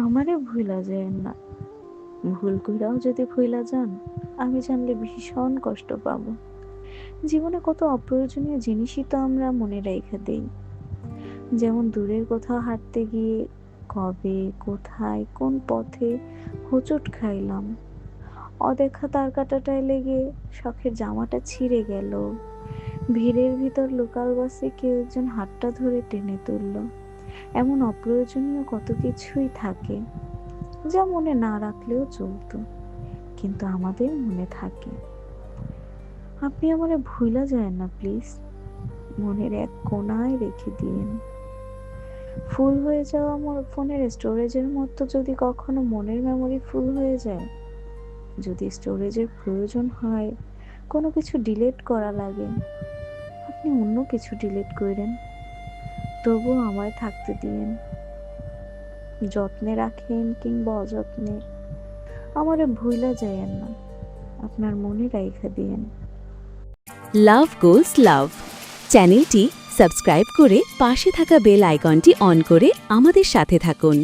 আমারে ভুইলা যায়েন না। ভুল কইরাও যদি ভুইলা যান, আমি জানলে ভীষণ কষ্ট পাবো। জীবনে কত অপ্রয়োজনীয় জিনিসই তো আমরা মনে রাইখা দেই। যেমন দূরের কোথাও হাঁটতে গিয়ে কবে, কোথায়, কোন পথে হোঁচট খাইলাম। অদেখা তারকাঁটাটায় লেগে শখের জামাটা ছিঁড়ে গেল। ভিড়ের ভিতর লোকাল বাসে কেউ একজন হাতটা ধরে টেনে তুলল। এমন অপ্রয়োজনীয় কত কিছুই থাকে, যা মনে না রাখলেও চলতো, কিন্তু আমাদের মনে থাকে। আপনি আমারে ভুইলা যায়েন না প্লিজ। মনের এক কোণায় রেখে দিয়েন। ফুল হয়ে যাওয়া আমার ফোনের স্টোরেজের মতো যদি কখনো মনের মেমোরি ফুল হয়ে যায়, যদি স্টোরেজের প্রয়োজন হয়, কোনো কিছু ডিলিট করা লাগে, আপনি অন্য কিছু ডিলিট কইরেন, তবুও আমায় থাকতে দিয়েন। যত্নে রাখেন কিংবা অযত্নে, আমারে ভুইলা যায়েন না। আপনার মনে রাইখা দিয়েন। লাভ গোলস লাভ চ্যানেলটি সাবস্ক্রাইব করে পাশে থাকা বেল আইকনটি অন করে আমাদের সাথে থাকুন।